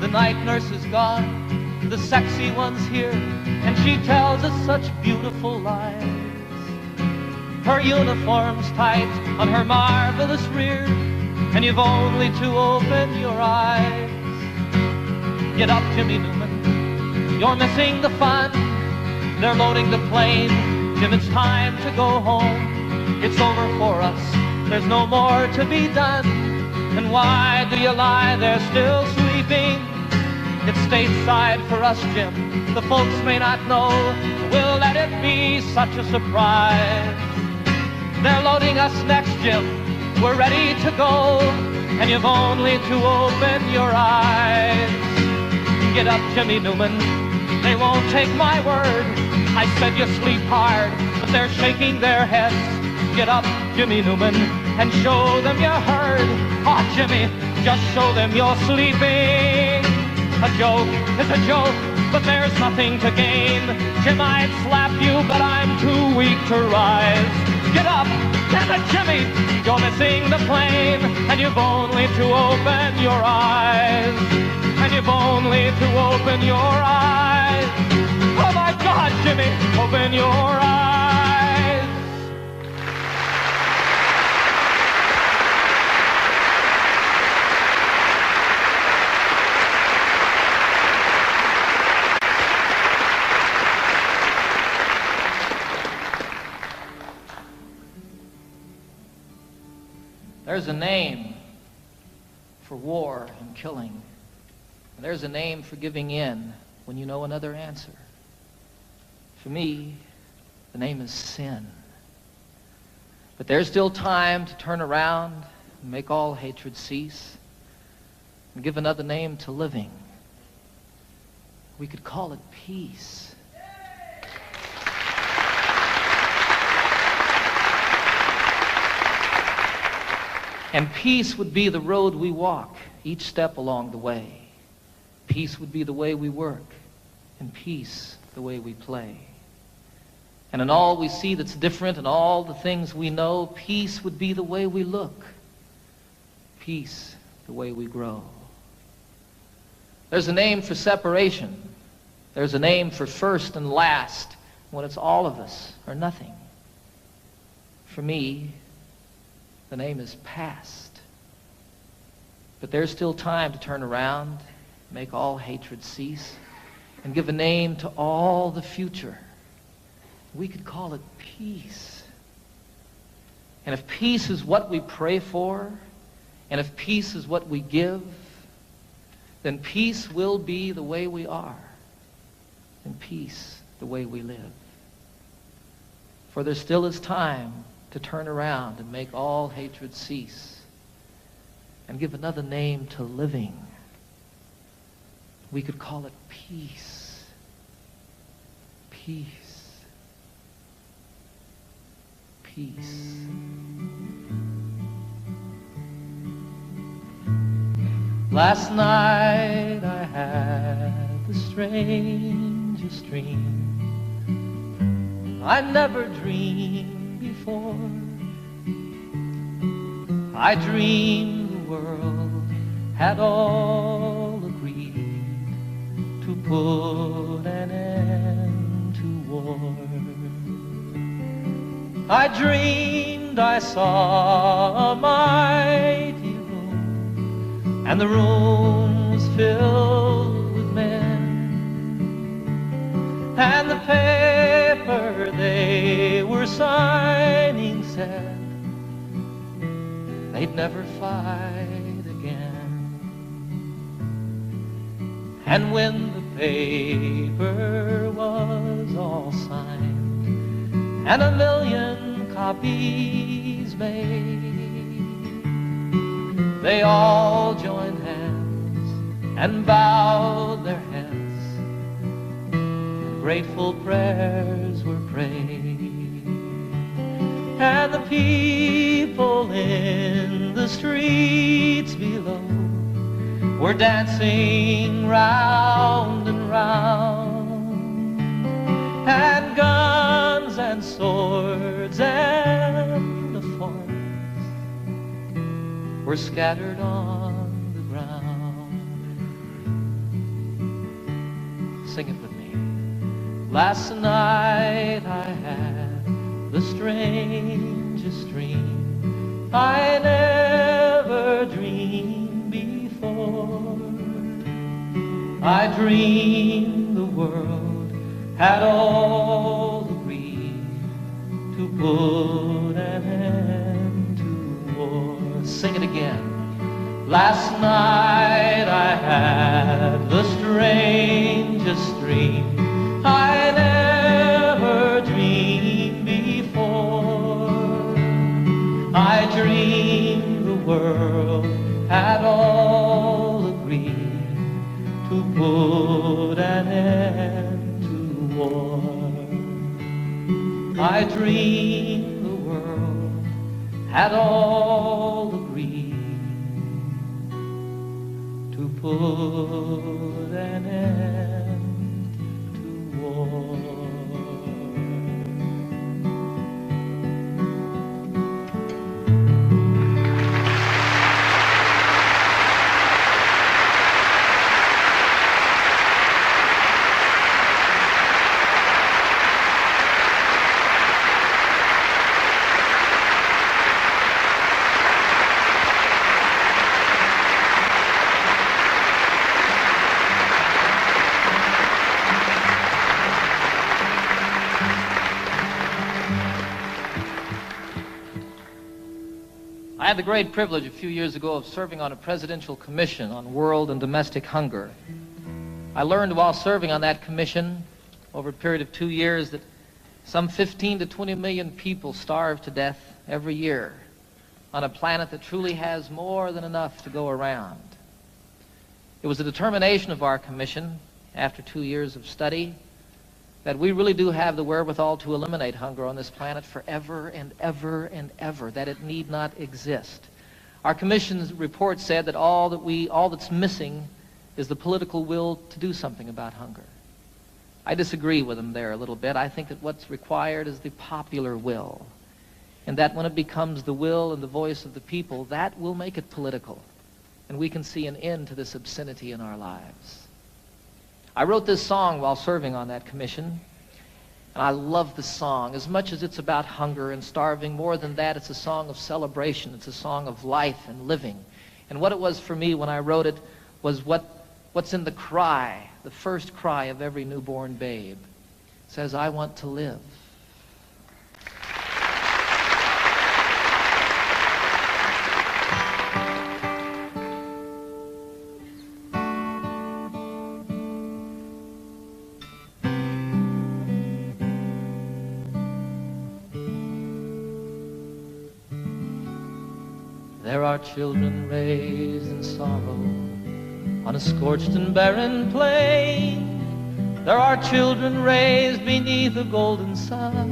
The night nurse is gone, the sexy one's here, and she tells us such beautiful lies. Her uniform's tight on her marvelous rear, and you've only to open your eyes. Get up, Jimmy Newman, you're missing the fun. They're loading the plane, Jim, it's time to go home. It's over for us, there's no more to be done. And why do you lie there still sleeping? It's stateside for us, Jim, the folks may not know. We'll let it be such a surprise. They're loading us next, Jim, we're ready to go, and you've only to open your eyes. Get up, Jimmy Newman, they won't take my word. I said you sleep hard, but they're shaking their heads. Get up, Jimmy Newman, and show them you heard. Oh, Jimmy, just show them you're sleeping. A joke is a joke, but there's nothing to gain. Jim, I'd slap you, but I'm too weak to rise. Get up, damn it, Jimmy, you're missing the plane, and you've only to open your eyes. And you've only to open your eyes. Oh my God, Jimmy, open your eyes. There's a name for war and killing. And there's a name for giving in when you know another answer. For me, the name is sin. But there's still time to turn around and make all hatred cease and give another name to living. We could call it peace. And peace would be the road we walk each step along the way. Peace would be the way we work, and peace the way we play. And in all we see that's different and all the things we know, peace would be the way we look. Peace the way we grow. There's a name for separation. There's a name for first and last when it's all of us or nothing. For me, the name is past. But there's still time to turn around, make all hatred cease, and give a name to all the future. We could call it peace. And if peace is what we pray for, and if peace is what we give, then peace will be the way we are, and peace the way we live. For there still is time to turn around and make all hatred cease, and give another name to living. We could call it peace. Peace. Peace. Last night I had the strangest dream. I never dreamed before. I dreamed the world had all agreed to put an end to war. I dreamed I saw a mighty room, and the room was filled with men, and the paper they were signing said they'd never fight again. And when the paper was all signed and 1,000,000 copies made, they all joined hands and bowed their heads, and grateful prayers were prayed. And the people in the streets below were dancing round and round, and guns and swords and the forms were scattered on the ground. Sing it with me. Last night I had the strangest dream. I never dreamed before. I dreamed the world had all agreed to put an end to war. Sing it again. Last night I had the strangest dream. I never dreamed before. I dreamed the world had all agreed to put an end to war. I dreamed the world had all agreed to put an end to war. I had the great privilege a few years ago of serving on a presidential commission on world and domestic hunger. I learned while serving on that commission over a period of 2 years that some 15 to 20 million people starve to death every year on a planet that truly has more than enough to go around. It was the determination of our commission, after 2 years of study, that we really do have the wherewithal to eliminate hunger on this planet forever and ever and ever, that it need not exist. Our commission's report said that all that's missing is the political will to do something about hunger. I disagree with them there a little bit. I think that what's required is the popular will, and that when it becomes the will and the voice of the people, that will make it political, and we can see an end to this obscenity in our lives. I wrote this song while serving on that commission, and I love the song. As much as it's about hunger and starving, more than that, it's a song of celebration. It's a song of life and living. And what it was for me when I wrote it was what's in the cry, the first cry of every newborn babe. It says, I want to live. There are children raised in sorrow on a scorched and barren plain. There are children raised beneath a golden sun.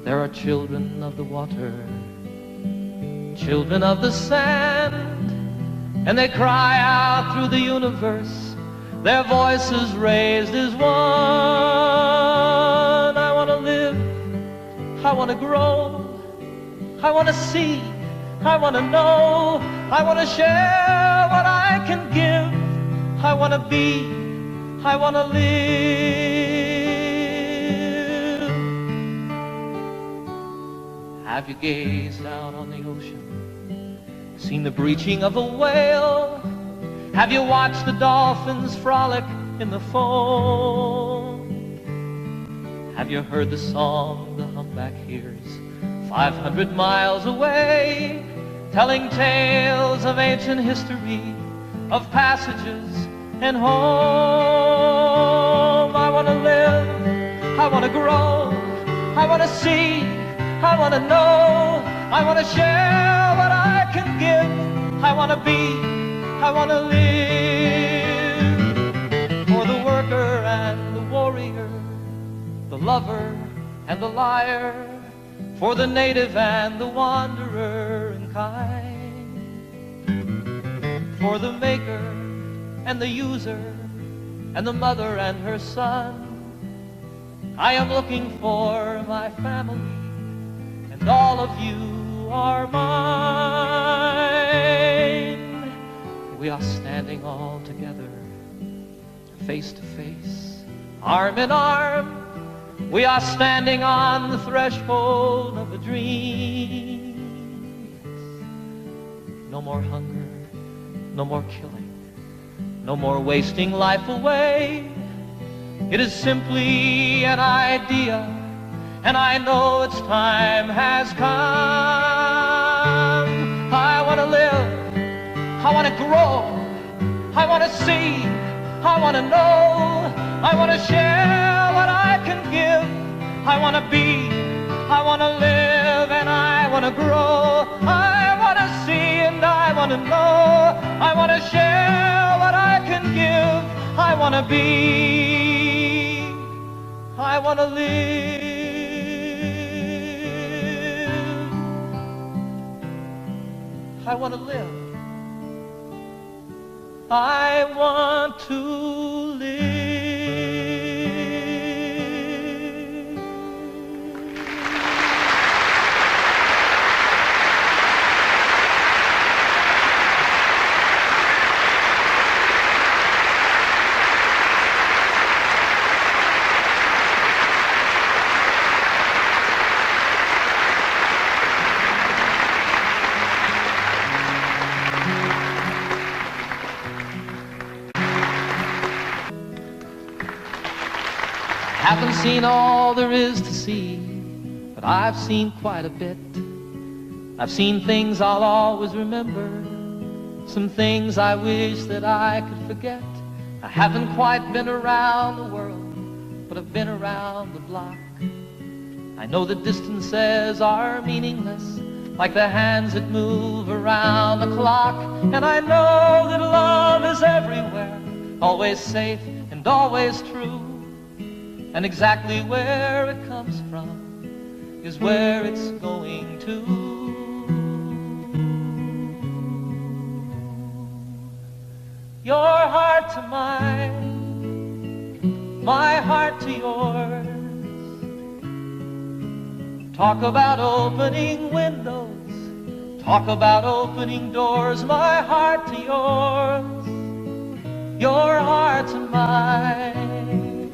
There are children of the water, children of the sand, and they cry out through the universe, their voices raised as one. I want to live, I want to grow, I want to see, I want to know, I want to share what I can give, I want to be, I want to live. Have you gazed out on the ocean, seen the breaching of a whale? Have you watched the dolphins frolic in the foam? Have you heard the song the humpback hears 500 miles away, telling tales of ancient history, of passages and home? I want to live, I want to grow, I want to see, I want to know, I want to share what I can give, I want to be, I want to live. For the worker and the warrior, the lover and the liar, for the native and the wanderer and kind, for the maker and the user and the mother and her son, I am looking for my family, and all of you are mine. We are standing all together, face to face, arm in arm. We are standing on the threshold of a dream. No more hunger, no more killing, no more wasting life away. It is simply an idea, and I know its time has come. I want to live, I want to grow, I want to see, I want to know, I want to share what I can give, I want to be, I want to live, and I want to grow, I want to see and I want to know, I want to share what I can give, I want to be, I want to live, I want to live, I want to live. Haven't seen all there is to see, but I've seen quite a bit. I've seen things I'll always remember, some things I wish that I could forget. I haven't quite been around the world, but I've been around the block. I know that distances are meaningless, like the hands that move around the clock. And I know that love is everywhere, always safe and always true. And exactly where it comes from is where it's going to. Your heart to mine, my heart to yours. Talk about opening windows, talk about opening doors, my heart to yours, your heart to mine.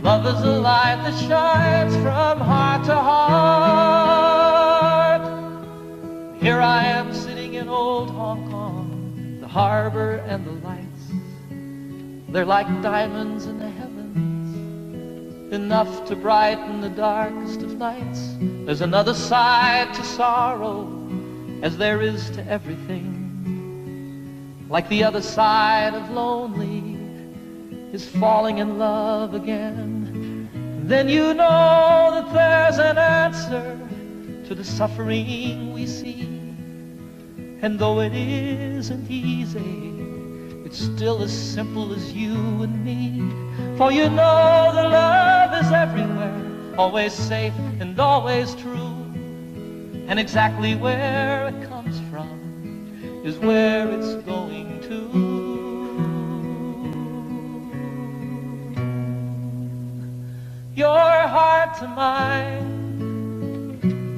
Love is a light that shines from heart to heart. Here I am sitting in old Hong Kong, the harbor and the lights. They're like diamonds in the heavens, enough to brighten the darkest of nights. There's another side to sorrow, as there is to everything. Like the other side of lonely is falling in love again. Then you know that there's an answer to the suffering we see. And though it isn't easy, it's still as simple as you and me. For you know that love is everywhere, always safe and always true. And exactly where it comes from is where it's going to. Your heart to mine,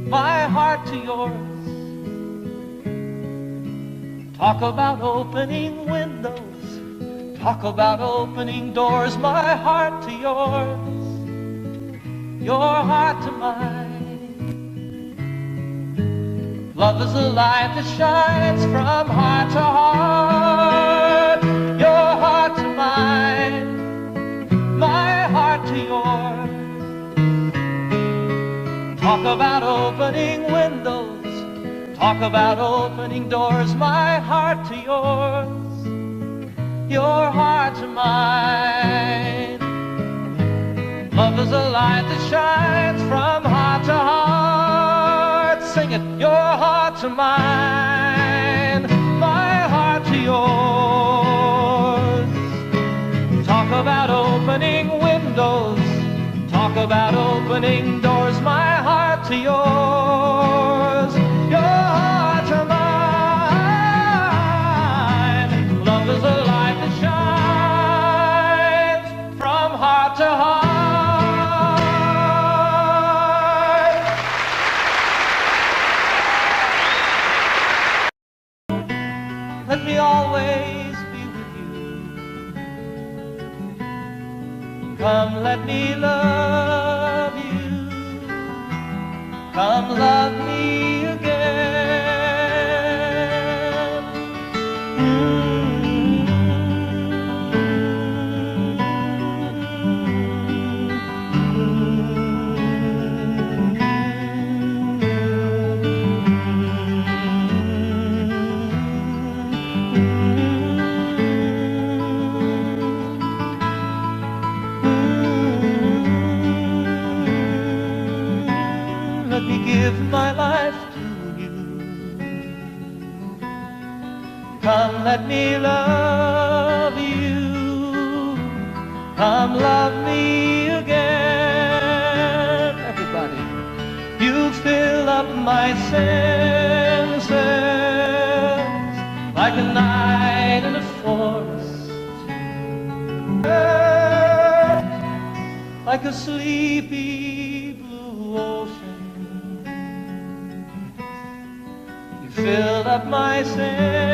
my heart to yours. Talk about opening windows, talk about opening doors, my heart to yours, your heart to mine. Love is a light that shines from heart to heart, your heart to mine, my heart to yours. Talk about opening windows, talk about opening doors, my heart to yours, your heart to mine. Love is a light that shines from heart to heart. Sing it, your heart to mine, my heart to yours. Talk about opening windows, talk about opening doors, my heart to yours, your heart to mine. Love is a light that shines from heart to heart. Let me always be with you. Come, let me love you. Come, love me again. Let me give my life to you. Come, let me love you. Come, love me again. Everybody, you fill up my senses like a night in a forest, like a sleepy blue ocean. You filled up my senses